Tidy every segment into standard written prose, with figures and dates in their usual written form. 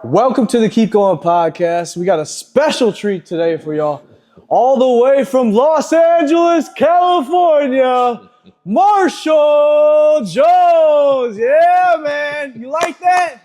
Welcome to the Keep Going podcast. We got a special treat today for y'all. All the way from Los Angeles, California, Marshall Jones. Yeah, man. You like that?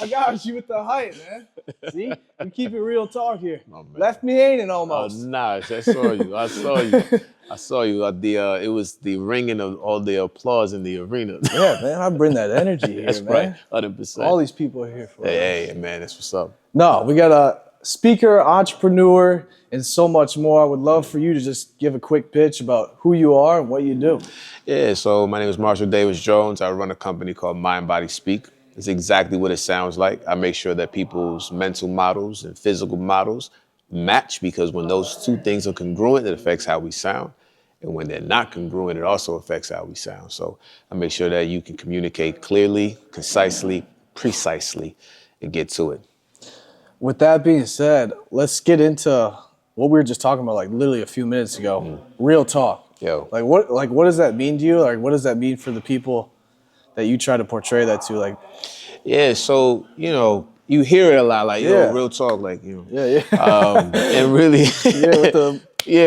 I got you with the hype, man. See? We keep it real talk here. Oh, left me hanging almost. Nah, I saw you. I saw you. It was the ringing of all the applause in the arena. Yeah, man. I bring that energy here, That's man. Right, 100%. All these people are here for us. Hey, man, that's what's up. No, we got a speaker, entrepreneur, and so much more. I would love for you to just give a quick pitch about who you are and what you do. Yeah, so my name is Marshall Davis Jones. I run a company called Mind Body Speak. It's exactly what it sounds like. I make sure that people's mental models and physical models match, because when those two things are congruent, it affects how we sound. And when they're not congruent, it also affects how we sound. So I make sure that you can communicate clearly, concisely, precisely, and get to it. With that being said, let's get into what we were just talking about, like literally a few minutes ago. Real talk. Yo. Like what does that mean to you? Like, what does that mean for the people that you try to portray that to? Like, yeah, so, you hear it a lot, like, real talk, like, Yeah. And really,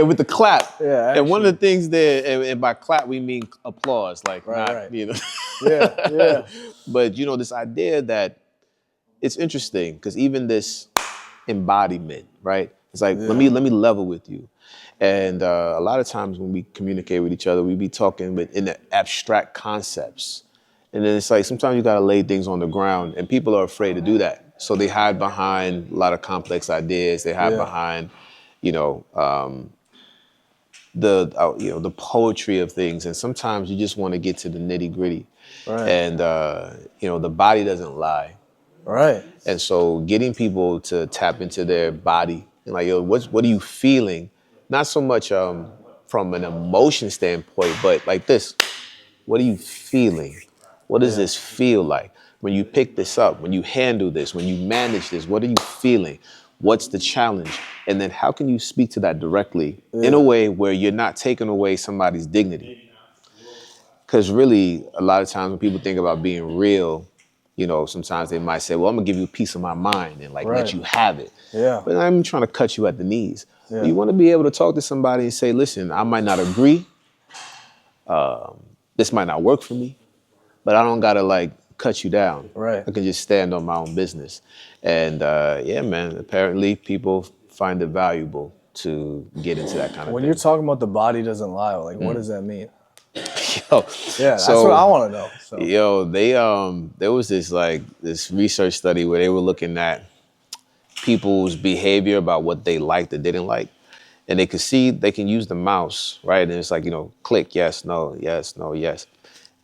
with the clap. Yeah, and one of the things there, and by clap, we mean applause, like, right. Yeah. But, this idea that it's interesting, because even this embodiment, right? It's like, let me level with you. And a lot of times when we communicate with each other, we be talking in the abstract concepts. And then it's like, sometimes you got to lay things on the ground, and people are afraid to do that. So they hide behind a lot of complex ideas. They hide behind, the poetry of things. And sometimes you just want to get to the nitty gritty. Right. And, the body doesn't lie. Right. And so getting people to tap into their body and like, what are you feeling? Not so much from an emotion standpoint, but like this, what are you feeling? What does this feel like? When you pick this up, when you handle this, when you manage this, what are you feeling? What's the challenge? And then how can you speak to that directly in a way where you're not taking away somebody's dignity? Because really, a lot of times when people think about being real, sometimes they might say, well, I'm going to give you a piece of my mind and let you have it. Yeah. But I'm trying to cut you at the knees. Yeah. You want to be able to talk to somebody and say, listen, I might not agree. This might not work for me, but I don't got to cut you down. Right. I can just stand on my own business. And man, apparently people find it valuable to get into that kind of thing. When you're talking about the body doesn't lie, what does that mean? That's so, what I want to know. So. They there was this research study where they were looking at people's behavior about what they liked or didn't like, and they could see they can use the mouse, right? And it's like, click, yes, no, yes.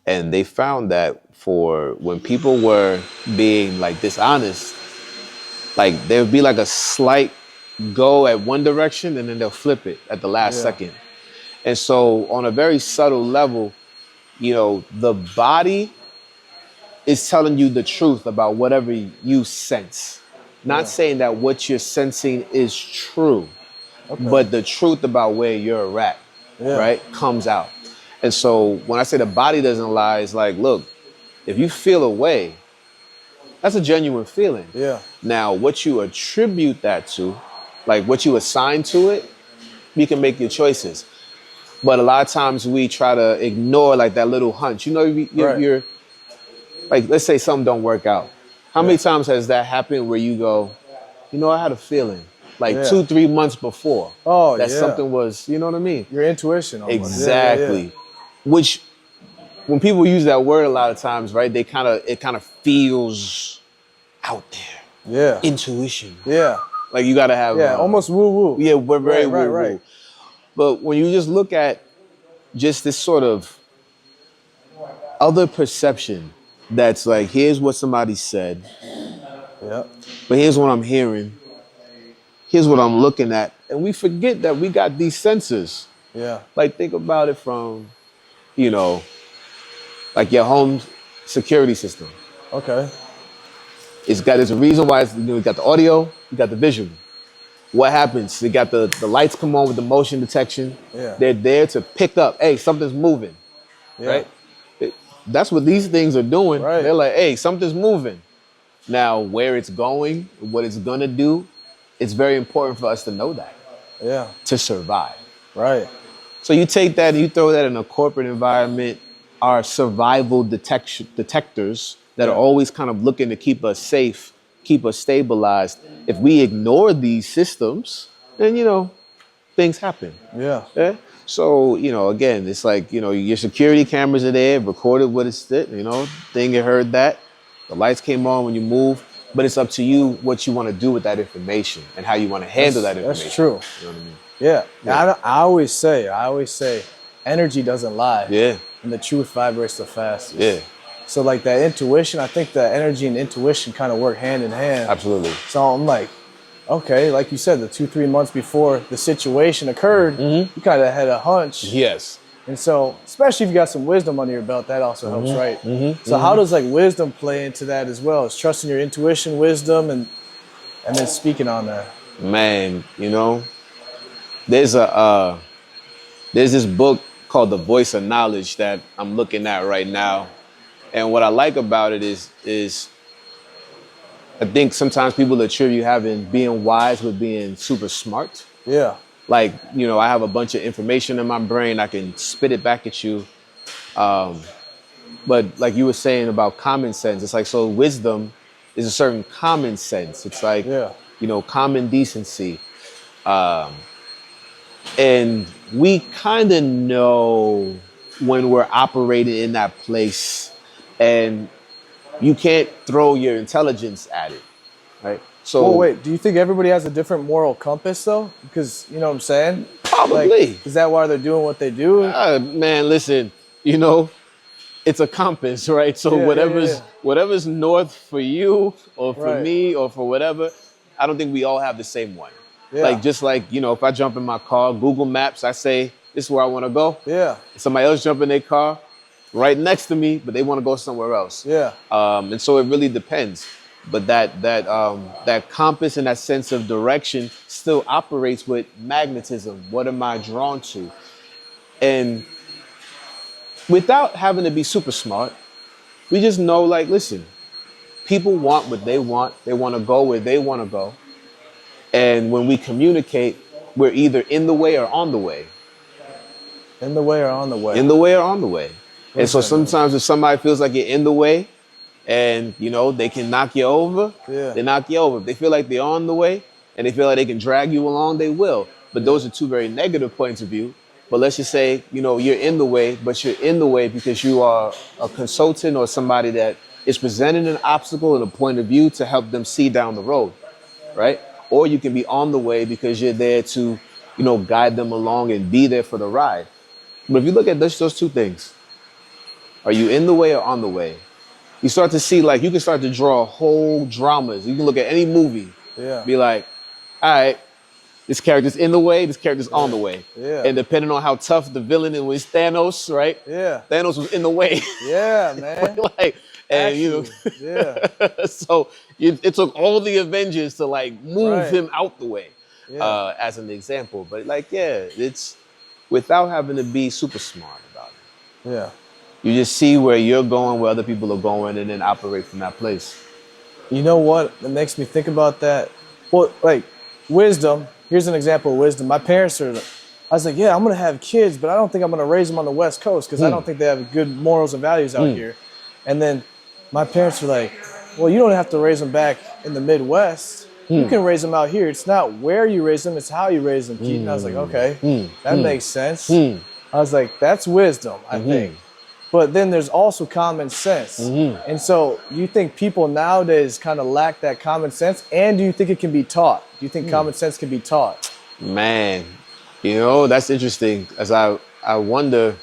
And they found that for when people were being dishonest, there would be a slight go at one direction and then they'll flip it at the last second. And so on a very subtle level, the body is telling you the truth about whatever you sense. Not saying that what you're sensing is true, but the truth about where you're at, right, comes out. And so when I say the body doesn't lie, it's like, look, if you feel a way, that's a genuine feeling. Yeah. Now, what you attribute that to, what you assign to it, you can make your choices. But a lot of times we try to ignore that little hunch. You're let's say something don't work out. How many times has that happened where you go, I had a feeling 2-3 months before that something was, you know what I mean? Your intuition. Almost. Exactly. Yeah. Which when people use that word a lot of times, right, it kind of feels out there. Yeah. Intuition. Yeah. You got to have. Yeah, almost woo-woo. Yeah, we're very woo-woo. Right. But when you just look at just this sort of other perception that's here's what somebody said. Yeah. But here's what I'm hearing. Here's what I'm looking at. And we forget that we got these senses. Yeah. Think about it from, your home security system. Okay. There's a reason why you got the audio, you got the visual. What happens? They got the lights come on with the motion detection. Yeah. They're there to pick up, hey, something's moving, right? That's what these things are doing. Right. They're like, hey, something's moving. Now, where it's going, what it's gonna do, it's very important for us to know that Yeah. to survive. Right. So you take that and you throw that in a corporate environment, our survival detectors that are Yeah. always kind of looking to keep us safe, keep us stabilized. If we ignore these systems, then things happen. Yeah. Yeah. So, again, it's like, your security cameras are there, recorded what it's did, thing you heard that. The lights came on when you move, but it's up to you what you want to do with that information and how you want to handle that information. That's true. You know what I mean? Yeah. Yeah. I always say, energy doesn't lie. Yeah. And the truth vibrates the fastest. Yeah. So like that intuition, I think that energy and intuition kind of work hand in hand. Absolutely. So I'm like, okay, like you said, the 2-3 months before the situation occurred, you kind of had a hunch. Yes. And so, especially if you got some wisdom under your belt, that also helps, right? So how does like wisdom play into that as well? Is trusting your intuition, wisdom, and then speaking on that? Man, there's there's this book called The Voice of Knowledge that I'm looking at right now. And what I like about it is I think sometimes people attribute being wise with being super smart. Yeah. Like, I have a bunch of information in my brain. I can spit it back at you. But like you were saying about common sense, it's like, so wisdom is a certain common sense. It's like, common decency. And we kind of know when we're operating in that place, and you can't throw your intelligence at it, right? So Well, wait, do you think everybody has a different moral compass though? Because you know what I'm saying? probably. Like, is that why they're doing what they do? Man, listen, it's a compass, right? So Yeah. whatever's north for you or for Right. me or for whatever, I don't think we all have the same one. Yeah. Like, just like, if I jump in my car, Google Maps, I say, this is where I want to go. Yeah. Somebody else jump in their car right next to me, but they want to go somewhere else. Yeah. And so it really depends. But that compass and that sense of direction still operates with magnetism. What am I drawn to? And without having to be super smart, we just know, like, listen, people want what they want. They want to go where they want to go. And when we communicate, we're either in the way or on the way. In the way or on the way? In the way or on the way. And so Listen, sometimes if somebody feels like you're in the way and, they can knock you over, they knock you over. If they feel like they're on the way and they feel like they can drag you along, they will. But those are two very negative points of view. But let's just say, you're in the way, but you're in the way because you are a consultant or somebody that is presenting an obstacle and a point of view to help them see down the road, right? Or you can be on the way because you're there to, guide them along and be there for the ride. But if you look at those two things, are you in the way or on the way? You start to see, like, you can start to draw whole dramas. You can look at any movie, be like, all right, this character's in the way, this character's on the way. Yeah. And depending on how tough the villain is, was Thanos, right? Yeah. Thanos was in the way. Yeah, man. So it took all the Avengers to like move him out the way, as an example. But it's without having to be super smart about it. Yeah. You just see where you're going, where other people are going, and then operate from that place. You know what? That makes me think about that. Well, like wisdom. Here's an example of wisdom. My parents are. I was like, yeah, I'm gonna have kids, but I don't think I'm gonna raise them on the West Coast because I don't think they have good morals and values out here. And then my parents were like, well, you don't have to raise them back in the Midwest. You can raise them out here. It's not where you raise them, it's how you raise them, Keaton. I was like, okay, that makes sense. I was like, that's wisdom, I think. But then there's also common sense. And so you think people nowadays kind of lack that common sense? And do you think it can be taught? Do you think common sense can be taught? Man, that's interesting. As I wonder,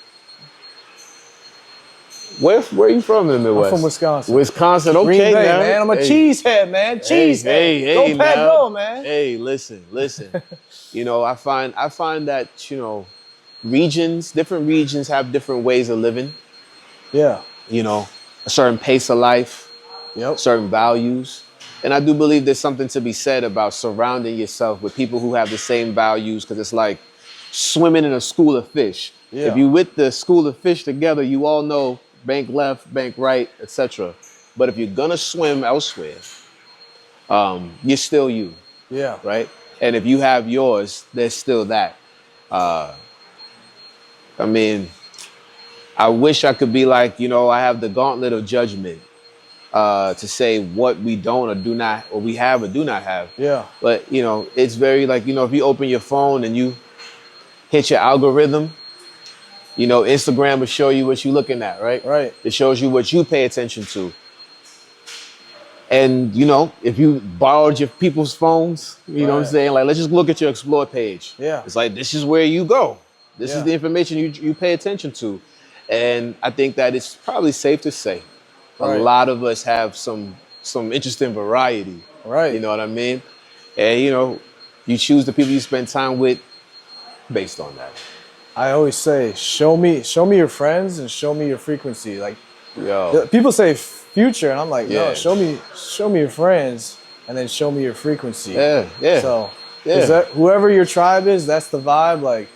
where are you from in the Midwest? I'm from Wisconsin. Wisconsin, okay, Green Bay, now. man. I'm a cheesehead, man. Cheesehead. Hey, go Pack, go, man. Hey, listen. I find that, different regions have different ways of living. Yeah. A certain pace of life, certain values. And I do believe there's something to be said about surrounding yourself with people who have the same values, because it's like swimming in a school of fish. Yeah. If you with the school of fish together, you all know bank left, bank right, etc. But if you're gonna swim elsewhere, you're still you, Yeah. right? And if you have yours, there's still that. I mean, I wish I could be like, I have the gauntlet of judgment to say what we don't or do not, or we have or do not have. Yeah. But, it's very like, if you open your phone and you hit your algorithm, Instagram will show you what you're looking at, right? Right. It shows you what you pay attention to. And, if you borrowed your people's phones, you know what I'm Right. saying? Like, let's just look at your explore page. Yeah. It's like, this is where you go. This Yeah. is the information you pay attention to. And I think that it's probably safe to say a Right. lot of us have some interesting variety. Right. You know what I mean? And, you choose the people you spend time with based on that. I always say, show me your friends and show me your frequency. Like, Yo. people say future, and I'm like, no, Yeah. show me your friends, and then show me your frequency. Yeah. So, Yeah. is that whoever your tribe is, that's the vibe. Like,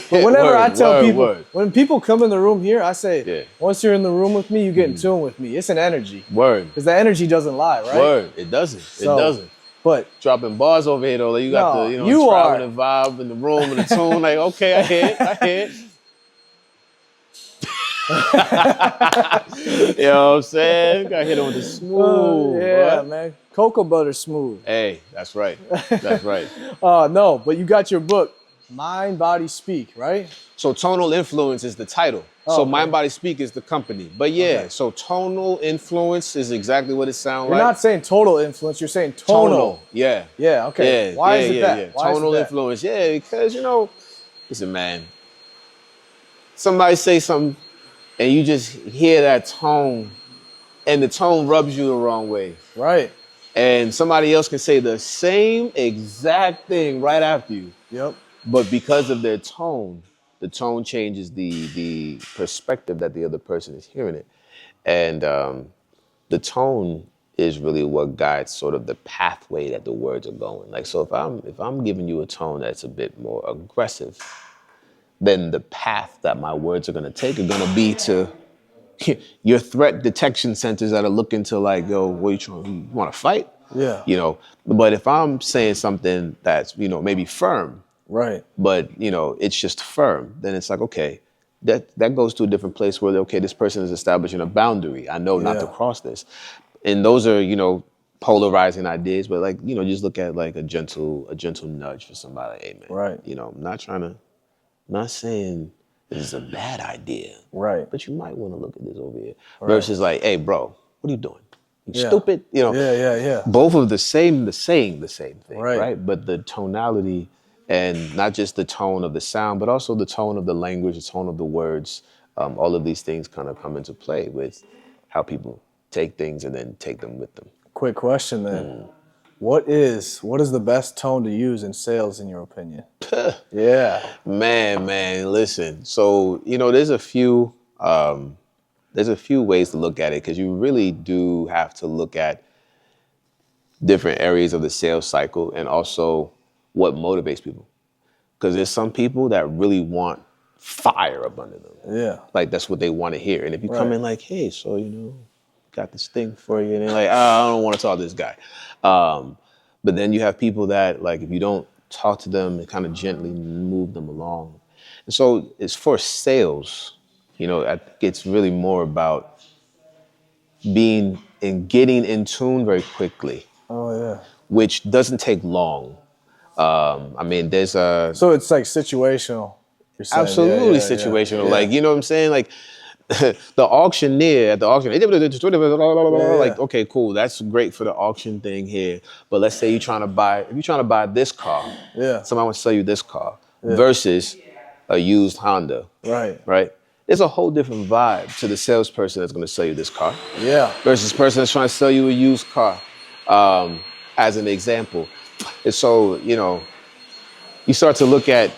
but whenever I tell people, when people come in the room here, I say, once you're in the room with me, you get in tune with me. It's an energy. Word. Because the energy doesn't lie, right? Word. It doesn't. So, it doesn't. But Dropping bars over here though, like you got No, the you traveling vibe in the room and the tune. Like, okay, I hear it. You know what I'm saying? Gotta hit it with the smooth. yeah, boy. man. Cocoa butter smooth. Hey, that's right. That's right. No, but you got your book, Mind, Body, Speak, right? So Tonal Influence is the title. Oh, So okay. Mind, Body, Speak is the company. But yeah, Okay. so Tonal Influence is exactly what it sounds You're like. not saying total influence, you're saying tonal. Yeah. Yeah, okay. Yeah, Why yeah, is it yeah, that? yeah. Why is it Tonal that? influence. Yeah, because listen, man. Somebody say something and you just hear that tone and the tone rubs you the wrong way. Right. And somebody else can say the same exact thing right after you. Yep. But because of their tone, the tone changes the perspective that the other person is hearing it. And the tone is really what guides sort of the pathway that the words are going. Like, so if I'm giving you a tone that's a bit more aggressive, then the path that my words are gonna take are gonna be to your threat detection centers that are looking to like, yo, what you trying? You want to fight? Yeah. But if I'm saying something that's maybe firm, Right. but it's just firm, then it's like, okay, that goes to a different place where okay, this person is establishing a boundary. I know not to cross this, and those are polarizing ideas. But like just look at like a gentle nudge for somebody. Like, hey man, Right. I'm not saying this is a bad idea. Right. But you might want to look at this over here. Versus like, hey, bro, what are you doing? You stupid? Yeah. Both of the same thing, Right. right? But the tonality and not just the tone of the sound, but also the tone of the language, the tone of the words, all of these things kind of come into play with how people take things and then take them with them. Quick question then. What is the best tone to use in sales in your opinion? Yeah. Man, listen. So, there's a few ways to look at it because you really do have to look at different areas of the sales cycle and also what motivates people. Because there's some people that really want fire up under them. Yeah. Like that's what they want to hear. And if you come Right. in like, hey, so got this thing for you, and they're like, I don't want to talk to this guy. But then you have people that like if you don't talk to them and kind of gently move them along. And so it's for sales, I think it's really more about getting in tune very quickly, Oh yeah. which doesn't take long. There's a So it's like situational. You're saying. absolutely Yeah. situational. Yeah. Like, you know what I'm saying? Like the auctioneer at the auction, like, okay, cool. That's great for the auction thing here. But let's say if you're trying to buy this car, somebody wants to sell you this car versus a used Honda. Right. There's a whole different vibe to the salesperson that's going to sell you this car. Yeah. Versus the person that's trying to sell you a used car, as an example. And so, you start to look at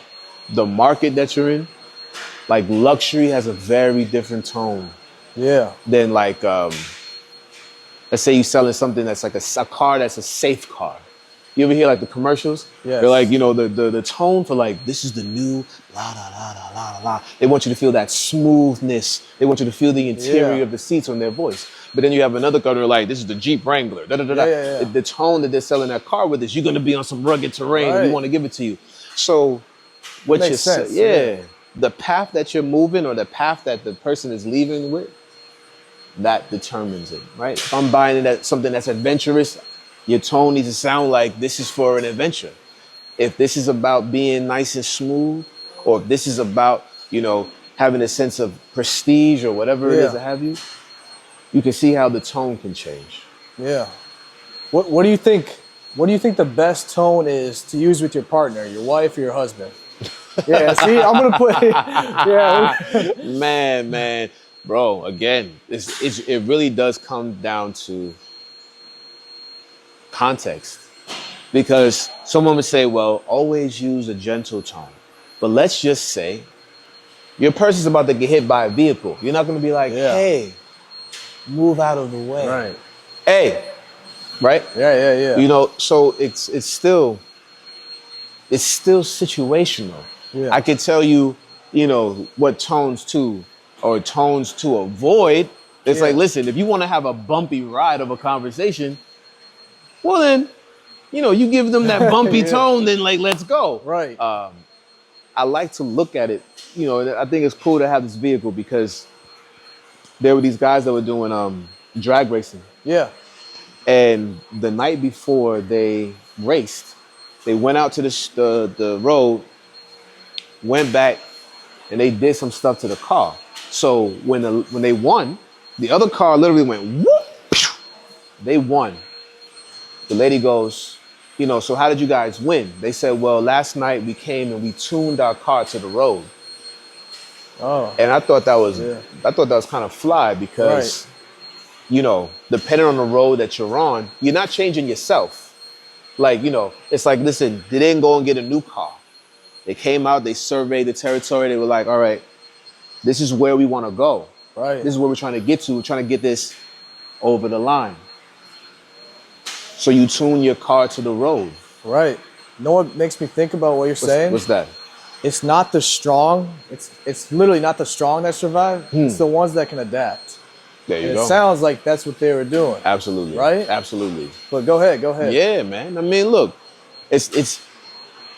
the market that you're in. Like luxury has a very different tone than like, let's say you're selling something that's like a car that's a safe car. You ever hear like the commercials? Yes. They're like, the tone for like, this is the new la la la la la la. They want you to feel that smoothness. They want you to feel the interior of the seats on their voice. But then you have another car, they're like, this is the Jeep Wrangler. Da, da, da, da. Yeah. The tone that they're selling that car with is you're going to be on some rugged terrain and we want to give it to you. So what makes sense. the path that you're moving or the path that the person is leaving with, that determines it, right? If I'm buying something that's adventurous, your tone needs to sound like this is for an adventure. If this is about being nice and smooth, or if this is about, having a sense of prestige or whatever it is to have you can see how the tone can change. Yeah. What do you think? What do you think the best tone is to use with your partner, your wife or your husband? Yeah, see, I'm gonna put Man, bro. Again, it really does come down to context, because someone would say, "Well, always use a gentle tone," but let's just say your person's about to get hit by a vehicle. You're not gonna be like, "Hey, move out of the way." Right. Hey. Right? Yeah. So it's still situational. Yeah. I could tell you, what tones to avoid. It's like, listen, if you want to have a bumpy ride of a conversation, well then, you give them that bumpy tone, then like, let's go. Right. I like to look at it, I think it's cool to have this vehicle because there were these guys that were doing drag racing. Yeah. And the night before they raced, they went out to the road, went back, and they did some stuff to the car. So when they won, the other car literally went whoop. They won. The lady goes, so how did you guys win? They said, well, last night we came and we tuned our car to the road. Oh. And I thought that was kind of fly because. Depending on the road that you're on, you're not changing yourself. Like, it's like, listen, they didn't go and get a new car. They came out, they surveyed the territory. They were like, all right, this is where we want to go. Right. This is where we're trying to get to. We're trying to get this over the line. So you tune your car to the road. Right. You know what makes me think about what you're saying? What's that? It's not the strong. It's literally not the strong that survive. It's the ones that can adapt. There you go. It sounds like that's what they were doing. Absolutely. Right? Absolutely. But go ahead. Yeah, man. I mean, look, it's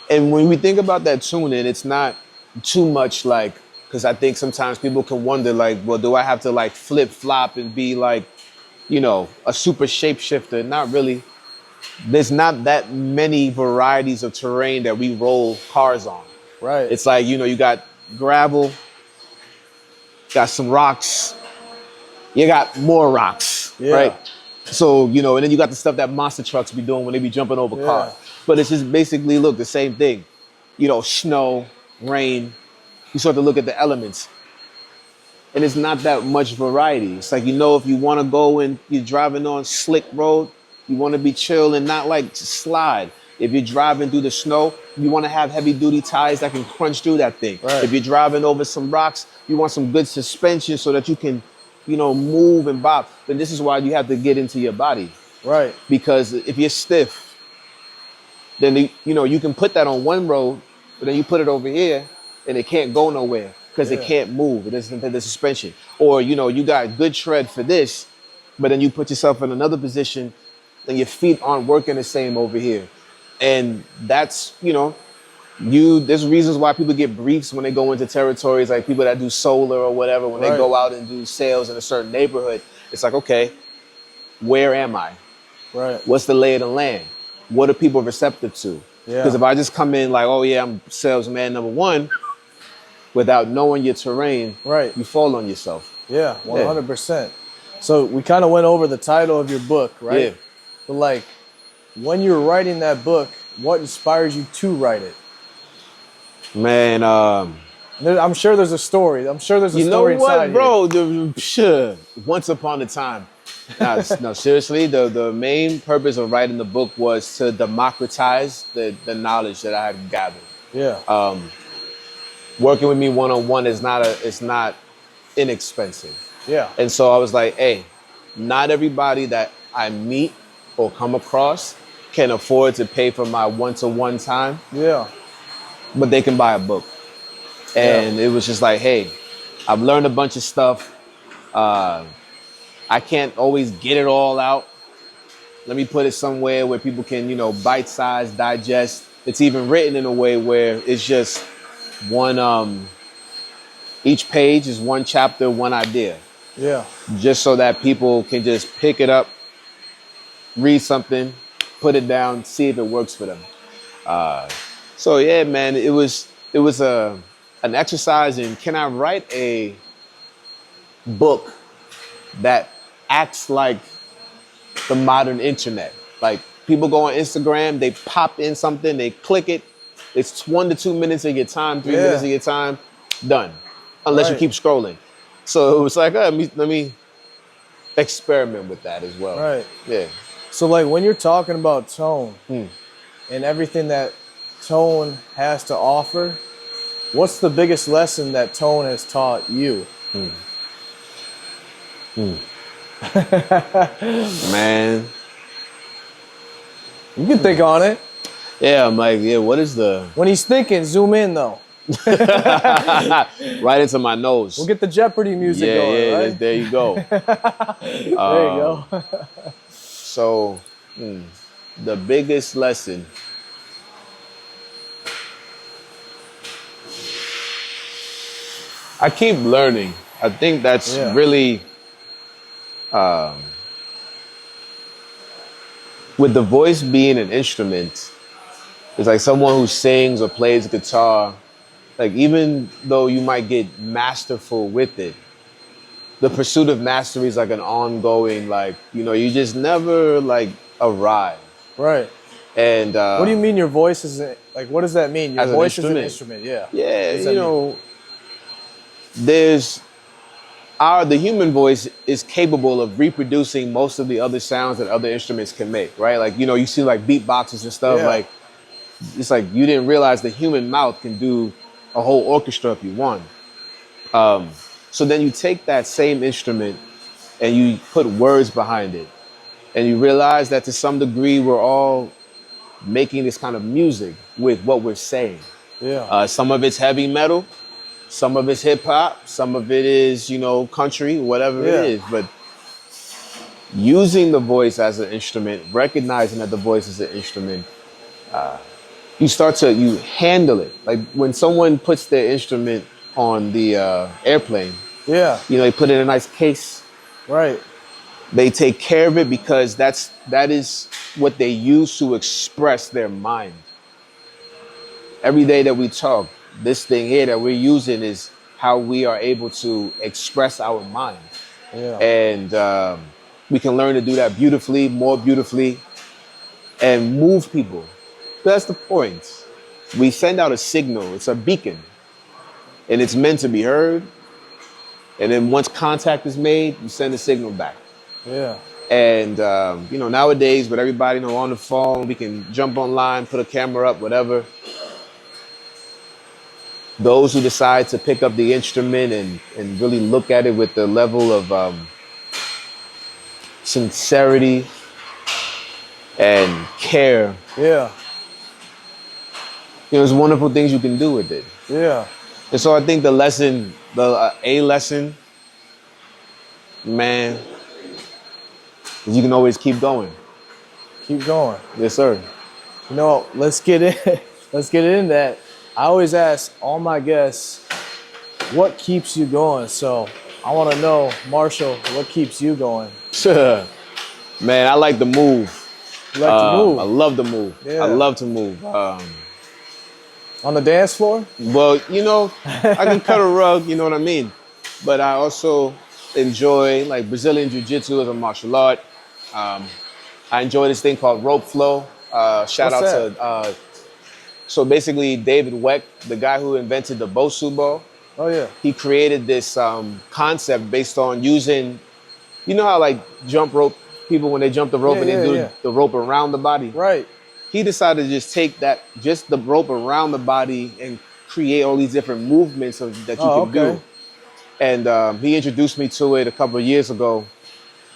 and when we think about that tuning, it's not too much like, because I think sometimes people can wonder like, well, do I have to like flip flop and be like, a super shapeshifter? Not really. There's not that many varieties of terrain that we roll cars on. Right. It's like, you got gravel, got some rocks, you got more rocks, right? So, and then you got the stuff that monster trucks be doing when they be jumping over cars. But it's just basically, look, the same thing. Snow, rain. You start to look at the elements. And it's not that much variety. It's like, if you want to go and you're driving on slick road, you want to be chill and not like slide. If you're driving through the snow, you want to have heavy duty tires that can crunch through that thing. Right. If you're driving over some rocks, you want some good suspension so that you can move and bop. But this is why you have to get into your body. Right. Because if you're stiff, then, you can put that on one road, but then you put it over here and it can't go nowhere because it can't move. It doesn't have the suspension. Or, you got good tread for this, but then you put yourself in another position and your feet aren't working the same over here. And that's, there's reasons why people get briefs when they go into territories, like people that do solar or whatever, when they go out and do sales in a certain neighborhood. It's like, okay, where am I? Right. What's the lay of the land? What are people receptive to? Because if I just come in like, oh yeah, I'm salesman number one, without knowing your terrain, you fall on yourself. Yeah, 100%. So we kind of went over the title of your book, right? Yeah. But like, when you're writing that book, what inspires you to write it? Man, I'm sure there's a story. I'm sure there's a story inside bro? Once upon a time. No, seriously, the main purpose of writing the book was to democratize the knowledge that I had gathered. Yeah. Working with me one-on-one is not inexpensive. Yeah. And so I was like, hey, not everybody that I meet or come across can afford to pay for my one-to-one time. Yeah. But they can buy a book. And it was just like, hey, I've learned a bunch of stuff. I can't always get it all out. Let me put it somewhere where people can, bite-size, digest. It's even written in a way where it's just one, each page is one chapter, one idea. Yeah. Just so that people can just pick it up, read something, put it down, see if it works for them. So yeah, man, it was an exercise in, can I write a book that acts like the modern internet? Like, people go on Instagram, they pop in something, they click it. It's 1 to 2 minutes of your time, 3 minutes of your time, done. Unless you keep scrolling. So it was like, let me experiment with that as well. Right. Yeah. So like when you're talking about tone and everything that tone has to offer, what's the biggest lesson that tone has taught you? Man. You can think on it. Yeah, I'm like, what is the... When he's thinking, zoom in though. Right into my nose. We'll get the Jeopardy music going, right? There you go. There you go. So, the biggest lesson... I keep learning. I think that's really... with the voice being an instrument, it's like someone who sings or plays guitar, like even though you might get masterful with it, the pursuit of mastery is like an ongoing, like, you just never like arrive. Right. And what do you mean your voice isn't, like, what does that mean? Your voice is an instrument, yeah. Yeah, the human voice is capable of reproducing most of the other sounds that other instruments can make, right? Like, you see like beatboxes and stuff, like, it's like you didn't realize the human mouth can do a whole orchestra if you want. So then you take that same instrument and you put words behind it, and you realize that to some degree we're all making this kind of music with what we're saying. Yeah. Some of it's heavy metal, some of it's hip hop, some of it is, country, whatever it is. But using the voice as an instrument, recognizing that the voice is an instrument, you handle it. Like when someone puts their instrument on the airplane, they put it in a nice case. Right. They take care of it because that is what they use to express their mind. Every day that we talk, this thing here that we're using is how we are able to express our mind. Yeah. And we can learn to do that beautifully, more beautifully, and move people. That's the point. We send out a signal. It's a beacon. And it's meant to be heard. And then once contact is made, you send a signal back. Yeah. And, nowadays with everybody on the phone, we can jump online, put a camera up, whatever. Those who decide to pick up the instrument and really look at it with the level of sincerity and care. Yeah. There's wonderful things you can do with it. Yeah. And so I think the lesson, a lesson, man, is you can always keep going. Keep going. Yes, sir. Let's get in. Let's get into that. I always ask all my guests, what keeps you going? So I want to know, Marshall, what keeps you going? Man, I like to move. You like to move? I love to move. Yeah. I love to move. On the dance floor? Well, I can cut a rug, you know what I mean? But I also enjoy like Brazilian Jiu-Jitsu as a martial art. I enjoy this thing called rope flow. Shout out to, so basically David Weck, the guy who invented the Bosu ball. Oh yeah. He created this concept based on using, how like jump rope, people when they jump the rope and they do the rope around the body. Right. He decided to just take just the rope around the body and create all these different movements that you can do. And he introduced me to it a couple of years ago.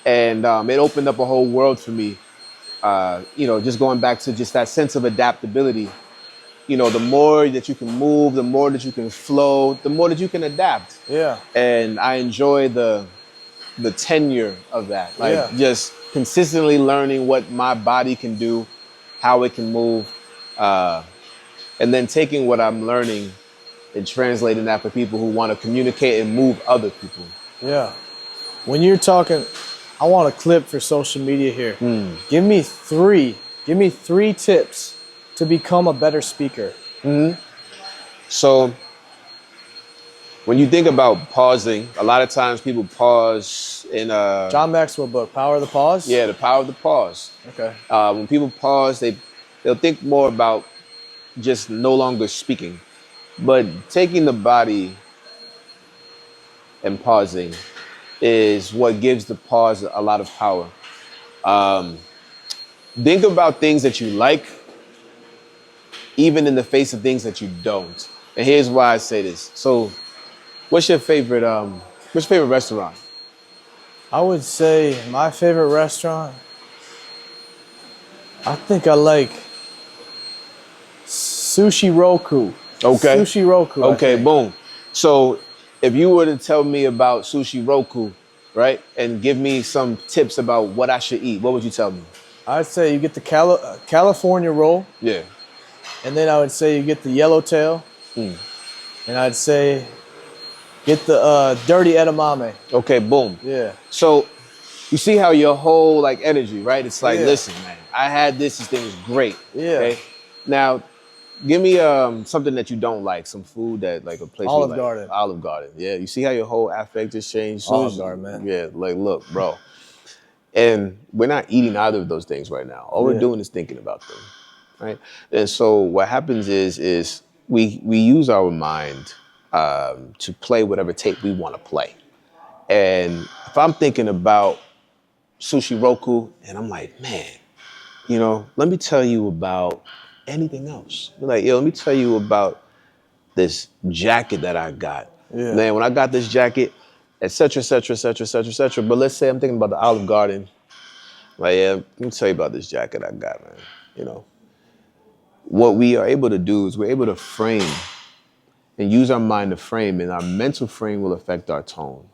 And it opened up a whole world for me. Just going back to just that sense of adaptability. The more that you can move, the more that you can flow, the more that you can adapt. Yeah. And I enjoy the the tenure of that. Like Yeah. just consistently learning what my body can do, how it can move, and then taking what I'm learning and translating that for people who want to communicate and move other people. Yeah. When you're talking, I want a clip for social media here. Give me three tips to become a better speaker. So when you think about pausing, a lot of times people pause in John Maxwell book, Power of the Pause. yeah, the power of the pause. Okay. When people pause, they'll think more about just no longer speaking, but taking the body and pausing is what gives the pause a lot of power. Think about things that you like, even in the face of things that you don't. And here's why I say this. So, what's your favorite restaurant? I would say my favorite restaurant, I think I like Sushi Roku. Okay. Sushi Roku. Okay, boom. So, if you were to tell me about Sushi Roku, right, and give me some tips about what I should eat, what would you tell me? I'd say you get the California roll, Yeah. and then I would say you get the yellowtail, and I'd say get the dirty edamame. Okay, boom. Yeah. So, you see how your whole like energy, right? It's like, Yeah. listen, man, I had this thing was great. Yeah. Okay. Now, give me something that you don't like, some food that like a place. Olive you like. Garden. Olive Garden. Yeah. You see how your whole affect just changed? Olive Garden, man. Yeah. Like, look, bro. And we're not eating either of those things right now. All we're doing is thinking about them, right? And so what happens is we use our mind to play whatever tape we want to play. And if I'm thinking about Sushi Roku, and I'm like, man, let me tell you about anything else. Like, let me tell you about this jacket that I got. Yeah. Man, when I got this jacket, et cetera, et cetera, et cetera, et cetera, et cetera. But let's say I'm thinking about the Olive Garden. Like, yeah, let me tell you about this jacket I got, man. What we are able to do is we're able to frame and use our mind to frame, and our mental frame will affect our tone.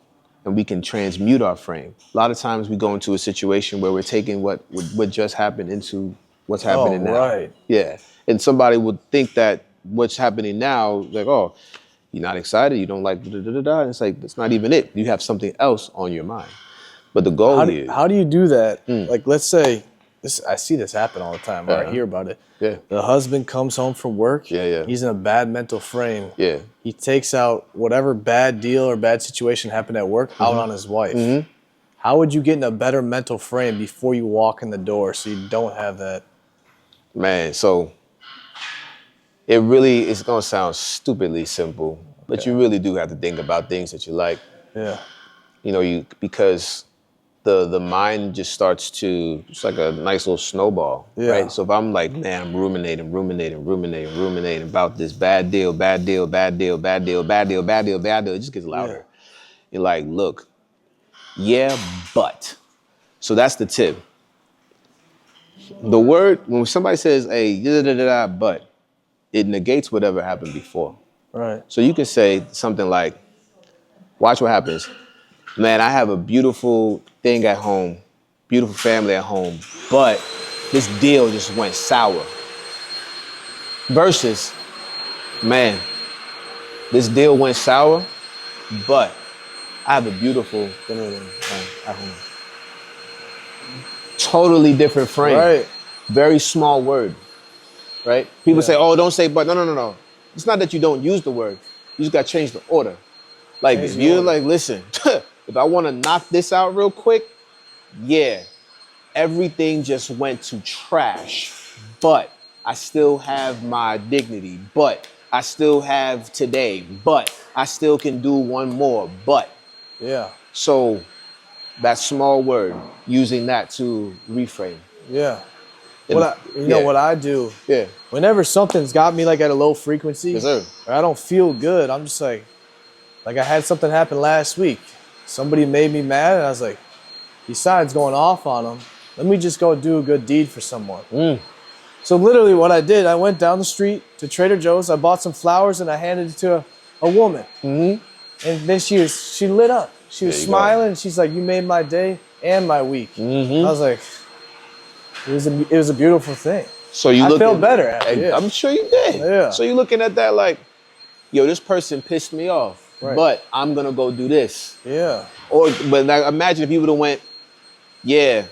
And we can transmute our frame. A lot of times we go into a situation where we're taking what just happened into what's happening now. Right. Yeah. And somebody would think that what's happening now, like, oh, you're not excited, you don't like da-da-da-da-da. And it's like, that's not even it. You have something else on your mind. But the goal is... How do you do that? Like, let's say, I see this happen all the time, or I hear about it. Yeah. The husband comes home from work. Yeah. He's in a bad mental frame. Yeah. He takes out whatever bad deal or bad situation happened at work out on his wife. How would you get in a better mental frame before you walk in the door so you don't have that? Man, so it's going to sound stupidly simple, but you really do have to think about things that you like. Yeah. Because the mind just starts to, it's like a nice little snowball, right? So if I'm like, man, I'm ruminating about this bad deal, it just gets louder. Yeah. You're like, look, yeah, but. So that's the tip. The word, when somebody says, hey, but, it negates whatever happened before. Right. So you can say something like, watch what happens. Man, I have a beautiful thing at home, beautiful family at home, but this deal just went sour. Versus, man, this deal went sour, but I have a beautiful thing at home. Totally different frame. Right. Very small word, right? People say, oh, don't say but. No. It's not that you don't use the word. You just got to change the order. Like, if you're like, listen, if I want to knock this out real quick, yeah, everything just went to trash, but I still have my dignity, but I still have today, but I still can do one more, but. Yeah. So that small word, using that to reframe. Yeah. What I do, whenever something's got me like at a low frequency, Yes, sir. or I don't feel good, I'm just like I had something happen last week. Somebody made me mad, and I was like, besides going off on them, let me just go do a good deed for someone. So literally what I did, I went down the street to Trader Joe's, I bought some flowers, and I handed it to a woman. And then she lit up. She was There you smiling. She's like, "You made my day and my week." Mm-hmm. I was like, it was a beautiful thing. So you I looking, felt better after. Yeah. I'm sure you did. Yeah. So you looking at that like, yo, this person pissed me off, Right. but I'm gonna go do this. Yeah. But like, imagine if you would have went, yeah,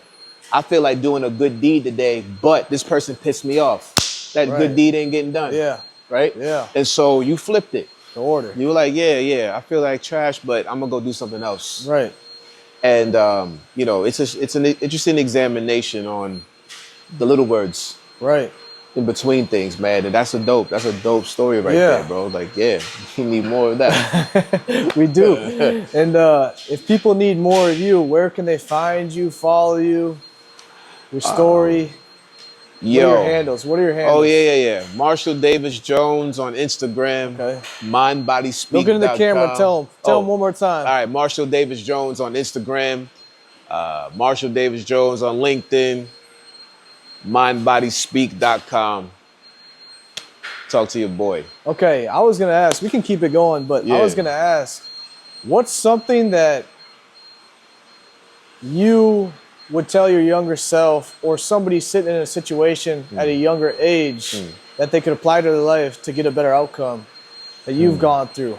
I feel like doing a good deed today, but this person pissed me off. That Right. good deed ain't getting done. Yeah. Right? Yeah. And so you flipped it. The order. You were like, yeah, I feel like trash, but I'm gonna go do something else. Right. And it's an interesting examination on the little words Right. in between things, man. And that's a dope story right Yeah. there, bro. Like, yeah, you need more of that. We do. And if people need more of you, where can they find you, follow you, your story? What are your handles? What are your handles? Oh, yeah. Marshall Davis Jones on Instagram. Okay. Mindbodyspeak.com. Look into the camera. Tell them one more time. All right. Marshall Davis Jones on Instagram. Marshall Davis Jones on LinkedIn. Mindbodyspeak.com. Talk to your boy. Okay. I was going to ask, we can keep it going, but I was going to ask, what's something that you would tell your younger self or somebody sitting in a situation at a younger age that they could apply to their life to get a better outcome that you've gone through?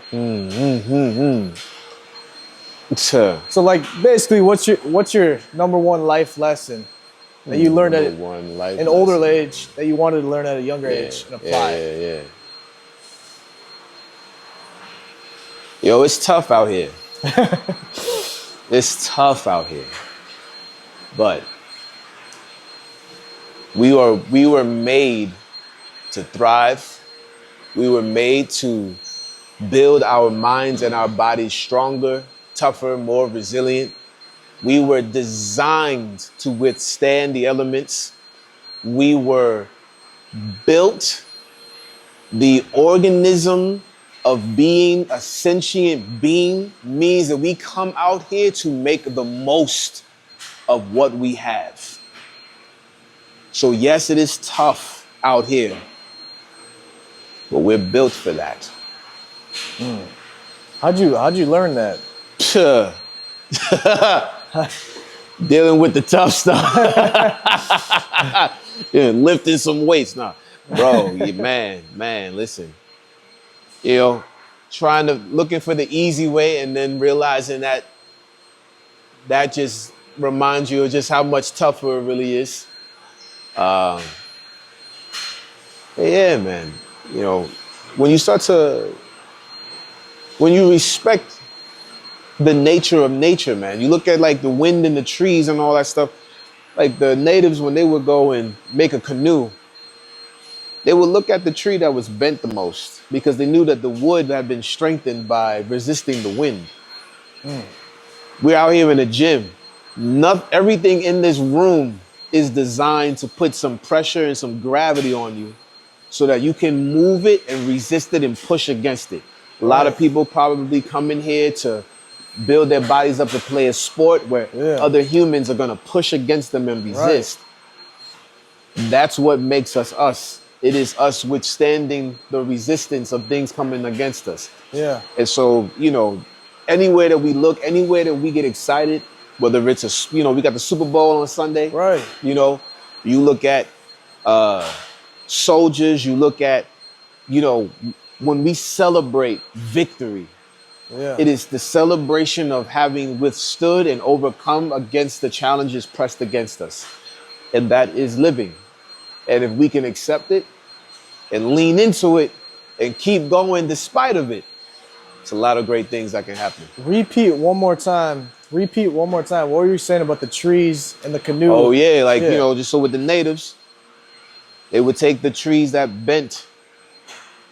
So like basically what's your number one life lesson that you learned at an older age that you wanted to learn at a younger age and apply? Yeah. Yo, it's tough out here. It's tough out here. But we were made to thrive. We were made to build our minds and our bodies stronger, tougher, more resilient. We were designed to withstand the elements. We were built. The organism of being a sentient being means that we come out here to make the most of what we have. So yes, it is tough out here, but we're built for that. How'd you learn that? Dealing with the tough stuff. Yeah, lifting some weights now. Bro, man, listen. Looking for the easy way and then realizing that just reminds you of just how much tougher it really is. Yeah, man. When you respect the nature of nature, man, you look at like the wind and the trees and all that stuff. Like the natives, when they would go and make a canoe, they would look at the tree that was bent the most because they knew that the wood had been strengthened by resisting the wind. We're out here in a gym. Everything in this room is designed to put some pressure and some gravity on you so that you can move it and resist it and push against it. A lot of people probably come in here to build their bodies up to play a sport where other humans are going to push against them and resist. That's what makes us us. It is us withstanding the resistance of things coming against us. Yeah. And so, anywhere that we look, anywhere that we get excited, whether it's we got the Super Bowl on Sunday. Right. You look at soldiers, you look at, when we celebrate victory, it is the celebration of having withstood and overcome against the challenges pressed against us. And that is living. And if we can accept it and lean into it and keep going despite of it, it's a lot of great things that can happen. Repeat one more time. What were you saying about the trees and the canoe? Oh, yeah. Just so with the natives, they would take the trees that bent,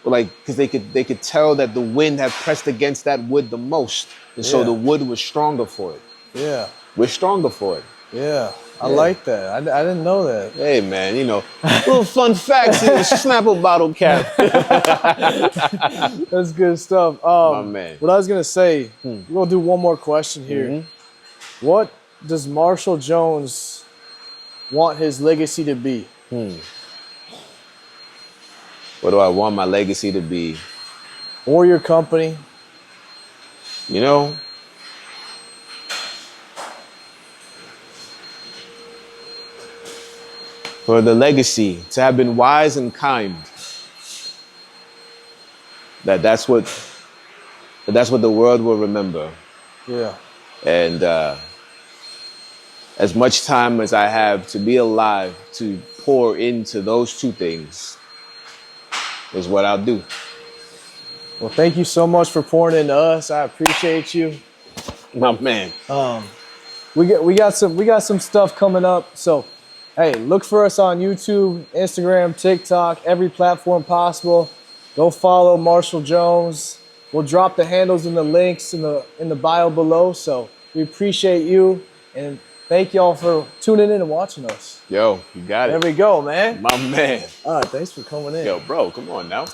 because they could tell that the wind had pressed against that wood the most. And so the wood was stronger for it. Yeah. We're stronger for it. Yeah. I like that. I didn't know that. Hey, man, little fun facts in the Snapple bottle cap. That's good stuff. My man. What I was going to say, we're going to do one more question here. What does Marshall Jones want his legacy to be? What do I want my legacy to be? Or your company? for the legacy, to have been wise and kind. That's what the world will remember. Yeah. And as much time as I have to be alive to pour into those two things is what I'll do. Well, thank you so much for pouring into us. I appreciate you. My man. We got some stuff coming up. So, hey, look for us on YouTube, Instagram, TikTok, every platform possible. Go follow Marshall Jones. We'll drop the handles and the links in the bio below. So we appreciate you and thank y'all for tuning in and watching us. Yo, you got it. There we go, man. My man. All right, thanks for coming in. Yo, bro, come on now.